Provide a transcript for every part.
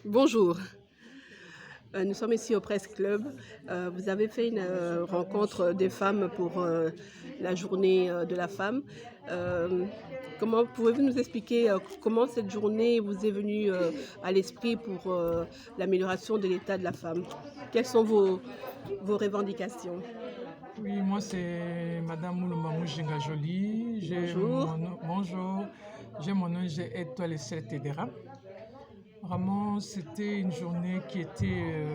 Bonjour, nous sommes ici au Presse Club. Vous avez fait une rencontre des femmes pour la journée de la femme. Comment pouvez-vous nous expliquer comment cette journée vous est venue à l'esprit pour l'amélioration de l'état de la femme? Quelles sont vos revendications? Oui, moi c'est Madame Moulumba Mujinga Jolie. Bonjour. Bonjour, j'ai mon ONG Aide-toi les Ciel t'aidera. Vraiment, c'était une journée qui était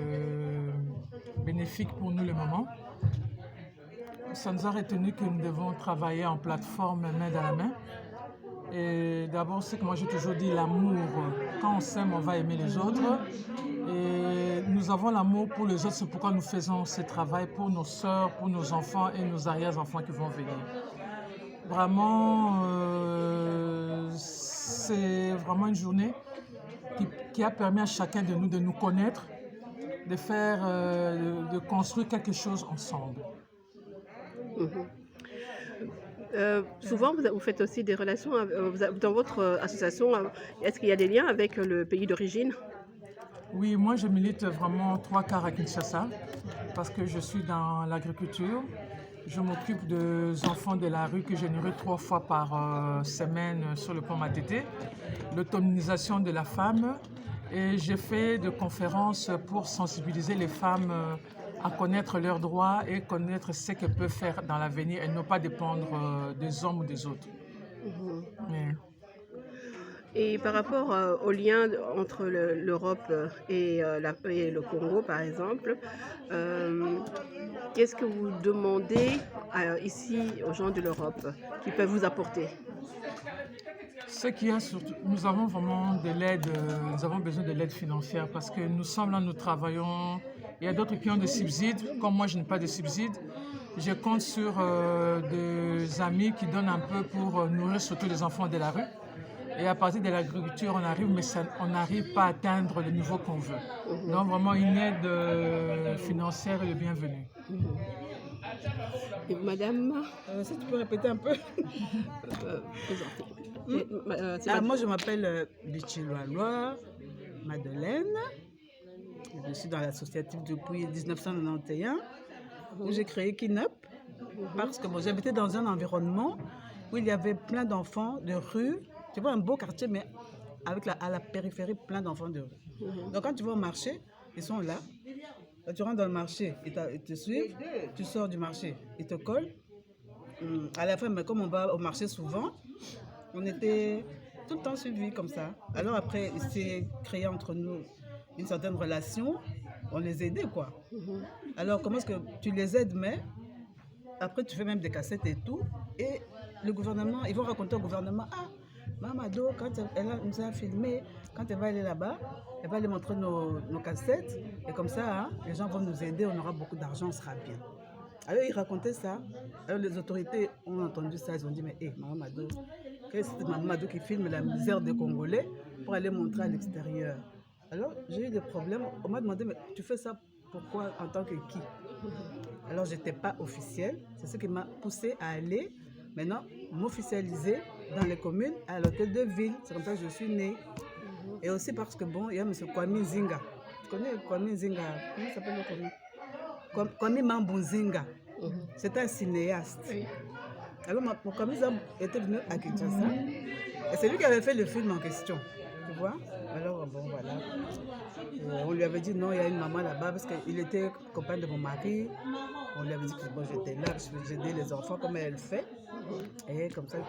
bénéfique pour nous le moment. Ça nous a retenu que nous devons travailler en plateforme main dans la main. Et d'abord, c'est que moi j'ai toujours dit l'amour. Quand on s'aime, on va aimer les autres. Et nous avons l'amour pour les autres, c'est pourquoi nous faisons ce travail pour nos sœurs, pour nos enfants et nos arrière-enfants qui vont venir. Vraiment, c'est vraiment une journée qui a permis à chacun de nous connaître, de faire, de construire quelque chose ensemble. Souvent, vous faites aussi des relations dans votre association. Est-ce qu'il y a des liens avec le pays d'origine? Oui, moi je milite vraiment 3/4 à Kinshasa parce que je suis dans l'agriculture. Je m'occupe des enfants de la rue que je nourris 3 fois par semaine sur le pont Matete, l'autonomisation de la femme, et j'ai fait des conférences pour sensibiliser les femmes à connaître leurs droits et connaître ce qu'elles peuvent faire dans l'avenir et ne pas dépendre des hommes ou des autres. Mais Et par rapport au lien entre l'Europe et le Congo, par exemple, qu'est-ce que vous demandez ici aux gens de l'Europe qui peuvent vous apporter? ce qu'il y a surtout, nous avons vraiment de l'aide, nous avons besoin de l'aide financière parce que nous sommes là, nous travaillons. Il y a d'autres qui ont des subsides, comme moi je n'ai pas de subsides. Je compte sur des amis qui donnent un peu pour nourrir surtout les enfants de la rue. Et à partir de l'agriculture, on arrive, mais on n'arrive pas à atteindre le niveau qu'on veut. Donc vraiment une aide financière est le bienvenu. Et madame, Si tu peux répéter un peu. présentez. Moi, je m'appelle Bichiloaloa Madeleine. Je suis dans l'associatif depuis 1991 où j'ai créé Kinup parce que j'habitais dans un environnement où il y avait plein d'enfants de rue. Tu vois, un beau quartier, mais avec à la périphérie, plein d'enfants de rue. Donc quand tu vas au marché, ils sont là. Quand tu rentres dans le marché, ils te suivent. Tu sors du marché, ils te collent. À la fin, mais comme on va au marché souvent, on était tout le temps suivis comme ça. Alors après, il s'est créé entre nous une certaine relation. On les aidait, quoi. Alors, comment est-ce que tu les aides, mais après, tu fais même des cassettes et tout. Et le gouvernement, ils vont raconter au gouvernement, Mamado, quand elle nous a filmé, quand elle va aller là-bas, elle va aller montrer nos cassettes. Et comme ça, les gens vont nous aider, on aura beaucoup d'argent, on sera bien. Alors, ils racontaient ça. Alors, les autorités ont entendu ça. Ils ont dit, mais Maman Mado, c'est Maman Mado qui filme la misère des Congolais pour aller montrer à l'extérieur. Alors, j'ai eu des problèmes. On m'a demandé, mais tu fais ça pourquoi, en tant que qui? Alors, je n'étais pas officielle. C'est ce qui m'a poussée à aller, maintenant, m'officialiser dans les communes à l'hôtel de ville. C'est comme ça que je suis née. Et aussi parce que, bon, il y a M. Kwame Nzinga. Tu connais Kwame Nzinga? Comment s'appelle le Kwame? Kwame Mambunzinga. C'était un cinéaste. Oui. Alors, mon Kwame Nzinga était venu à Kinshasa. Et c'est lui qui avait fait le film en question. Tu vois? Alors, bon, voilà. On lui avait dit non, il y a une maman là-bas parce qu'il était copain de mon mari. On lui avait dit que bon, j'étais là, j'aidais les enfants comme elle fait. Et comme ça que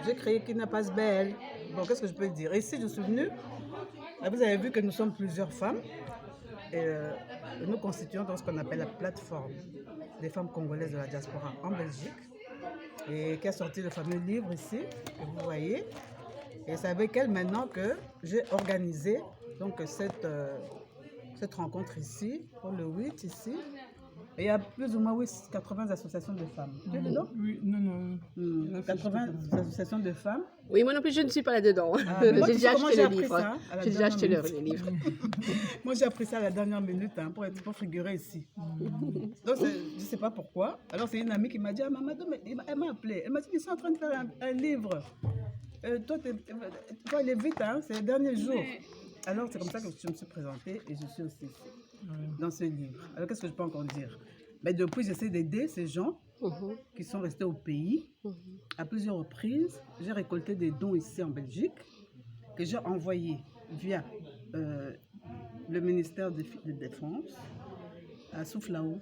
j'ai créé Kinapas Belle. Bon, qu'est-ce que je peux dire? Ici, je suis venue. Vous avez vu que nous sommes plusieurs femmes. Et nous constituons dans ce qu'on appelle la plateforme des femmes congolaises de la diaspora en Belgique. Et qui a sorti le fameux livre ici, que vous voyez. Et c'est avec elle maintenant que j'ai organisé donc, cette rencontre ici, pour le 8 ici. Et il y a plus ou moins 80 associations de femmes. Tu es dedans? Oui, non. 80 associations de femmes. Oui, moi non plus, je ne suis pas là-dedans. J'ai déjà acheté le livre. J'ai déjà acheté le livre. Moi, j'ai appris ça à la dernière minute pour figurer ici. Donc, je ne sais pas pourquoi. Alors, c'est une amie qui m'a dit, Mamadou, elle m'a appelé. Elle m'a dit, ils sont en train de faire un livre. Toi, tu vas aller vite, hein, c'est les derniers jours. Alors, c'est comme ça que je me suis présentée et je suis aussi ici, dans ce livre. Alors, qu'est-ce que je peux encore dire? Mais depuis, j'essaie d'aider ces gens qui sont restés au pays à plusieurs reprises. J'ai récolté des dons ici en Belgique que j'ai envoyés via le ministère de Défense à Souflaou.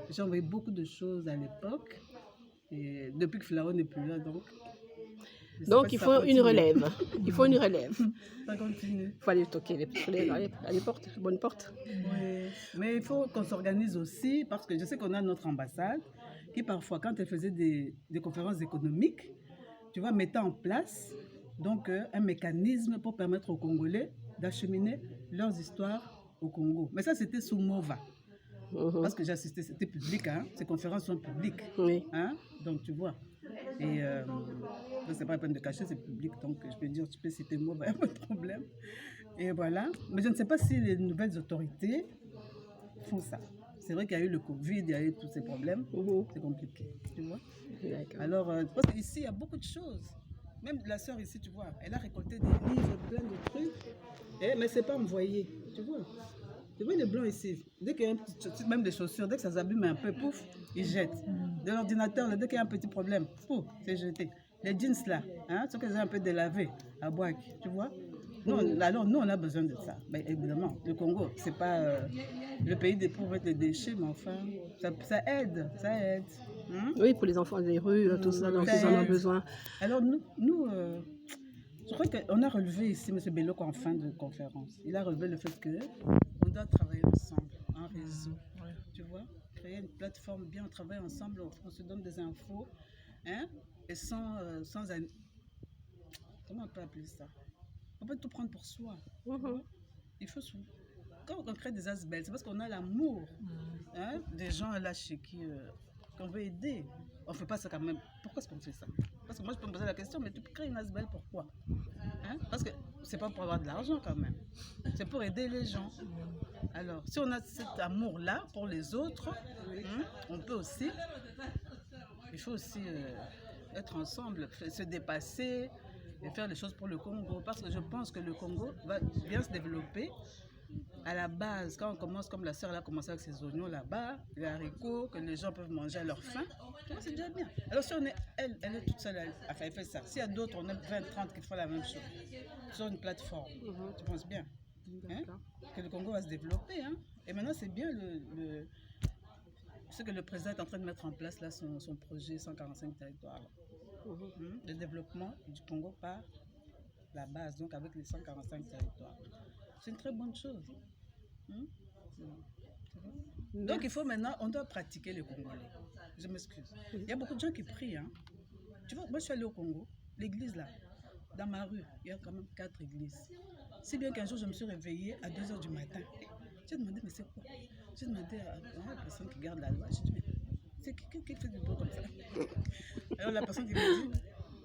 J'ai envoyé beaucoup de choses à l'époque. Et depuis que Flao n'est plus là, donc... Donc, il faut une relève. Il faut une relève. Ça continue. Il faut aller toquer les portes, les bonnes portes. Oui. Mais il faut qu'on s'organise aussi, parce que je sais qu'on a notre ambassade, qui parfois, quand elle faisait des conférences économiques, tu vois, mettait en place donc, un mécanisme pour permettre aux Congolais d'acheminer leurs histoires au Congo. Mais ça, c'était sous MOVA. Parce que j'ai assisté, c'était public, hein? Ces conférences sont publiques. Oui. Hein? Donc, tu vois. Et c'est pas la peine de cacher, c'est public. Donc, je peux dire, tu peux citer moi, il n'y a pas de problème. Et voilà. Mais je ne sais pas si les nouvelles autorités font ça. C'est vrai qu'il y a eu le Covid, il y a eu tous ces problèmes. C'est compliqué, tu vois. Alors, parce qu'ici, il y a beaucoup de choses. Même la sœur ici, tu vois, elle a récolté des livres, plein de trucs. Mais c'est pas envoyé, tu vois. Tu vois les blancs ici, dès qu'il y a un petit, même des chaussures, dès que ça s'abîme un peu, pouf, ils jettent. De l'ordinateur, dès qu'il y a un petit problème, pouf, c'est jeté. Les jeans là, hein, ceux qui ont un peu délavés à Boac, tu vois. Alors nous, on a besoin de ça. Mais évidemment, le Congo, c'est pas le pays pour mettre les déchets, mais enfin, ça aide, ça aide. Hein? Oui, pour les enfants des rues, tout ça, donc ils en ont besoin. Alors nous je crois qu'on a relevé ici, M. Bello, en fin de conférence, il a relevé le fait qu'on doit travailler ensemble, en réseau, tu vois, créer une plateforme, bien travailler ensemble, on se donne des infos, hein, et sans comment on peut appeler ça? On peut tout prendre pour soi. Il faut quand on crée des asbelles, c'est parce qu'on a l'amour, hein, des gens là chez qui qu'on veut aider. On ne fait pas ça quand même. Pourquoi est-ce qu'on fait ça? Parce que moi, je peux me poser la question, mais tu crées une asbelle, pourquoi? Hein? Parce que c'est pas pour avoir de l'argent quand même. C'est pour aider les gens. Alors, si on a cet amour-là pour les autres, on peut aussi... Il faut aussi être ensemble, se dépasser et faire les choses pour le Congo. Parce que je pense que le Congo va bien se développer à la base, quand on commence, comme la sœur a commencé avec ses oignons là-bas, les haricots, que les gens peuvent manger à leur faim, c'est déjà bien. Alors si on est, elle est toute seule, elle fait ça. S'il y a d'autres, on est 20, 30 qui font la même chose, sur une plateforme, tu penses bien hein, que le Congo va se développer. Hein. Et maintenant, c'est bien ce que le président est en train de mettre en place, là, son projet 145 territoires. Le développement du Congo par la base, donc avec les 145 territoires. C'est une très bonne chose. Donc il faut maintenant, on doit pratiquer le congolais. Je m'excuse. Il y a beaucoup de gens qui prient. Hein. Tu vois, moi je suis allée au Congo, l'église là, dans ma rue, il y a quand même 4 églises. Si bien qu'un jour je me suis réveillée à 2h du matin. J'ai demandé, mais c'est quoi? J'ai demandé à la personne qui garde la loi. J'ai dit, mais c'est qui fait du bruit comme ça? Alors la personne qui me dit,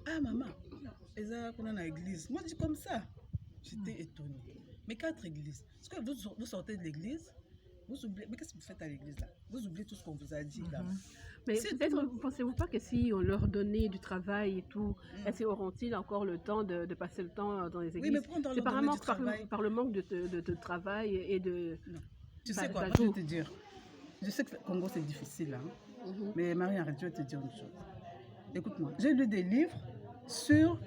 ah maman, qu'on a dans l'église. Moi je dis comme ça. J'étais étonnée. Mais 4 églises. Est-ce que vous sortez de l'église, vous oubliez, mais qu'est-ce que vous faites à l'église là? Vous oubliez tout ce qu'on vous a dit là. Mais peut-être, pensez-vous pas que si on leur donnait du travail et tout, est-ce auront-ils encore le temps de passer le temps dans les églises? Oui, mais pourquoi on c'est leur donner du travail? Par le manque de travail et de... Non. Tu sais quoi, moi, je vais te dire. Je sais que le Congo c'est difficile, hein? Mais Marie-Arrête, je vais te dire une chose. Écoute-moi, j'ai lu des livres sur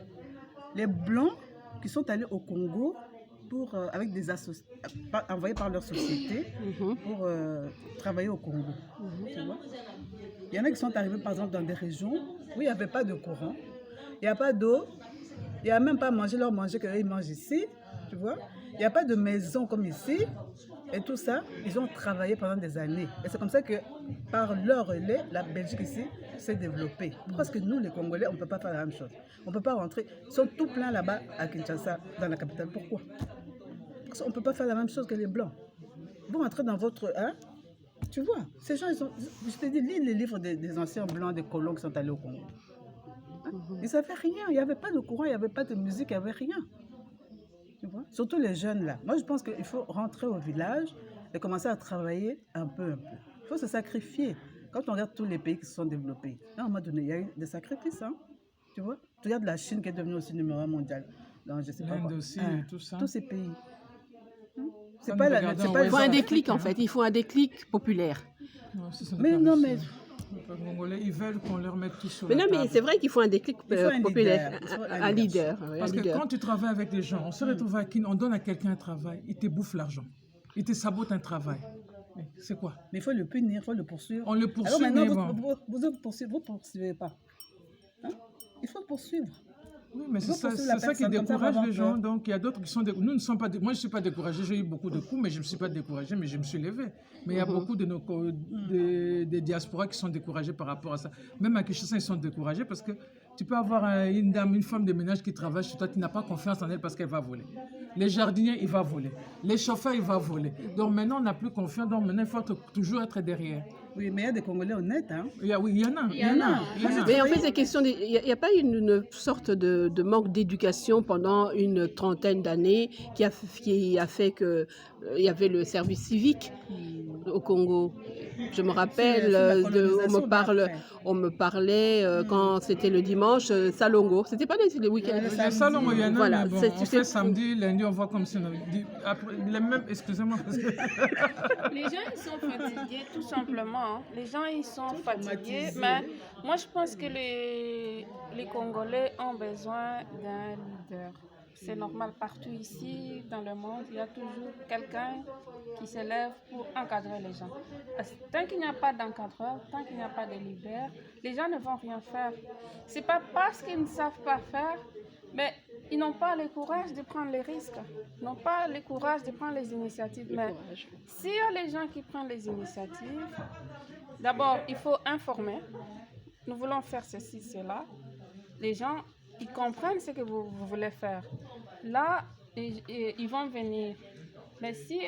les Blancs qui sont allés au Congo avec des envoyés par leur société pour travailler au Congo. Tu vois? Il y en a qui sont arrivés par exemple dans des régions où il n'y avait pas de courant, il n'y a pas d'eau, il n'y a même pas à manger leur manger qu'ils mangent ici, tu vois? Il n'y a pas de maison comme ici. Et tout ça, ils ont travaillé pendant des années. Et c'est comme ça que, par leur relais, la Belgique ici s'est développée. Parce que nous, les Congolais, on ne peut pas faire la même chose. On ne peut pas rentrer. Ils sont tout pleins là-bas à Kinshasa, dans la capitale. Pourquoi? Parce qu'on ne peut pas faire la même chose que les Blancs. Vous rentrez dans votre... Hein? Tu vois, ces gens, ils ont... Je te dis, lis les livres des anciens Blancs, des colons qui sont allés au Congo. Hein? Ils ne savaient rien. Il n'y avait pas de courant, il n'y avait pas de musique, il n'y avait rien. Tu vois? Surtout les jeunes là. Moi, je pense qu'il faut rentrer au village et commencer à travailler un peu. Il faut se sacrifier. Quand on regarde tous les pays qui se sont développés, à un moment donné, il y a eu des sacrifices. Hein? Tu Tu vois? Tu regardes la Chine qui est devenue aussi numéro 1 mondial. Dans, je sais pas L'Inde quoi. aussi, Hein, tout ça. tous ces pays. C'est Ça, pas nous la, regardons c'est en pas Il faut un West déclic en Afrique, hein. fait, il faut un déclic populaire. Non, ce sont des Mais non, mais paresseux. Les peuples congolais, ils veulent qu'on leur mette tout sur Mais la non, mais table. c'est vrai qu'il faut un déclic Il faut un populaire, leader, il faut un un leader. leadership. Oui, un Parce que leader. quand tu travailles avec des gens, on se retrouve à qui on donne à quelqu'un un travail, il te bouffe l'argent. Il te sabote un travail. Mais c'est quoi? Mais il faut le punir, il faut le poursuivre. On le Alors poursuit, maintenant, mais vous bon. vous poursuivez pas. Hein? Il faut poursuivre. Oui, mais Il c'est faut ça, poursuivre c'est la ça qui personne, comme ça, décourage elle va les avoir gens. peur. Donc, il y a d'autres qui sont... Nous ne sommes pas... Moi, je ne suis pas découragé. J'ai eu beaucoup de coups, mais je ne me suis pas découragé, mais je me suis levé. Mais il y a beaucoup de des diasporas qui sont découragés par rapport à ça. Même à Kinshasa, ils sont découragés parce que tu peux avoir une dame, une femme de ménage qui travaille chez toi, tu n'as pas confiance en elle parce qu'elle va voler. Les jardiniers, il va voler. Les chauffeurs, il va voler. Donc maintenant, on n'a plus confiance. Donc maintenant, il faut toujours être derrière. Oui, mais il y a des Congolais honnêtes. Hein? Oui, il y en a. Il y en a. Il y en a. Mais en fait, c'est question. Il n'y a pas une sorte de manque d'éducation pendant une trentaine d'années qui a fait que il y avait le service civique au Congo. Je me rappelle, on me parlait quand c'était le dimanche, Salongo. C'était pas les week-ends. Les salons, il y en a, Voilà, mais bon, c'est- on c'est- fait samedi, lundi, on voit comme si on avait dit... Après, les mêmes, excusez-moi, parce que... Les gens, ils sont fatigués, tout simplement. Hein. Les gens, ils sont fatigués. traumatisés. Mais moi, je pense que les Congolais ont besoin d'un leader. C'est normal, partout ici, dans le monde, il y a toujours quelqu'un qui se lève pour encadrer les gens. Parce que tant qu'il n'y a pas d'encadreur, tant qu'il n'y a pas de leader, les gens ne vont rien faire. C'est pas parce qu'ils ne savent pas faire, mais ils n'ont pas le courage de prendre les risques. Ils n'ont pas le courage de prendre les initiatives. Mais s'il y a les gens qui prennent les initiatives, d'abord, il faut informer. Nous voulons faire ceci, cela. Les gens, ils comprennent ce que vous voulez faire. Là, ils vont venir. Mais si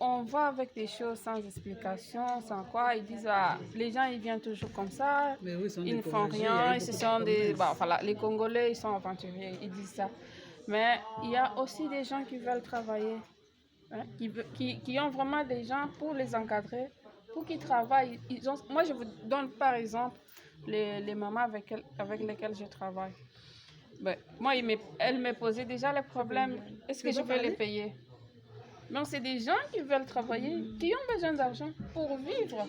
on va avec des choses sans explication, sans quoi, ils disent, ah, les gens, ils viennent toujours comme ça, Mais oui, ils ne font rien, ils se sont des... Bon, voilà, les Congolais, ils sont aventuriers, ils disent ça. Mais il y a aussi des gens qui veulent travailler, hein, qui ont vraiment des gens pour les encadrer, pour qu'ils travaillent. Moi, je vous donne par exemple les mamans avec lesquelles je travaille. Ben, moi, elle me posait déjà le problème, est-ce que je vais les payer? Donc, c'est des gens qui veulent travailler, qui ont besoin d'argent pour vivre.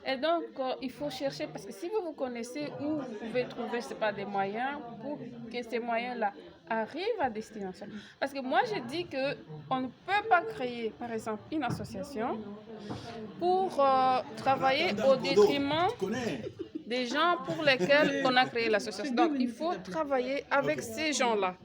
Et donc, il faut chercher, parce que si vous vous connaissez où vous pouvez trouver, c'est pas des moyens pour que ces moyens-là arrivent à destination. Parce que moi, je dis qu'on ne peut pas créer, par exemple, une association pour travailler au détriment des gens pour lesquels on a créé l'association. Donc, il faut travailler avec ces gens-là.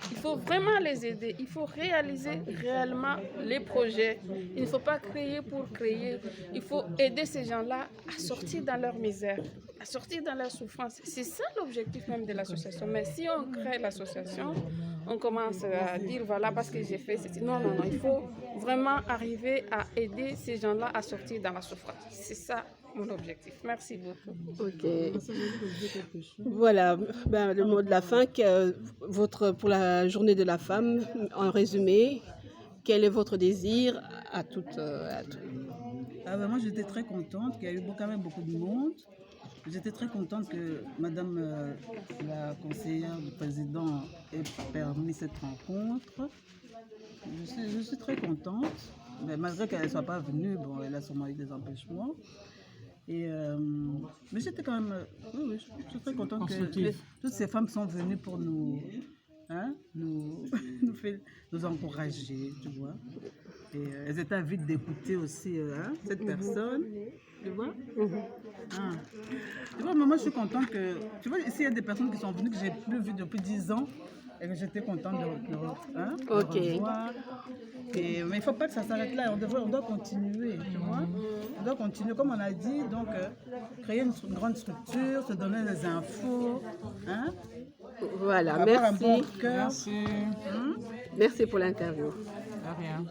Il faut vraiment les aider. Il faut réaliser réellement les projets. Il ne faut pas créer pour créer. Il faut aider ces gens-là à sortir dans leur misère, à sortir dans leur souffrance. C'est ça l'objectif même de l'association. Mais si on crée l'association, on commence à dire voilà parce que j'ai fait ceci. Non, non, non. Il faut vraiment arriver à aider ces gens-là à sortir dans la souffrance. C'est ça mon objectif. Merci beaucoup. Ok. Voilà, ben, le mot de la fin. Pour la journée de la femme, en résumé, quel est votre désir à tout. Ah ben moi, j'étais très contente qu'il y a eu quand même beaucoup de monde. J'étais très contente que Madame la conseillère du président ait permis cette rencontre. Je suis très contente, mais malgré qu'elle ne soit pas venue, bon, elle a sûrement eu des empêchements. Mais j'étais quand même, oui, je suis très contente que toutes ces femmes sont venues pour nous, hein, nous encourager, tu vois. Et elles étaient avides d'écouter aussi hein, cette personne, tu vois. Ah. Tu vois, moi je suis contente que, tu vois, ici il y a des personnes qui sont venues que j'ai plus vues depuis 10 ans et que j'étais contente de revoir. Mais il ne faut pas que ça s'arrête là, on doit continuer, tu vois. On doit continuer, comme on a dit, donc créer une grande structure, se donner des infos, hein. Voilà, Avoir un merci. bon cœur. Merci. Merci pour l'interview. De rien.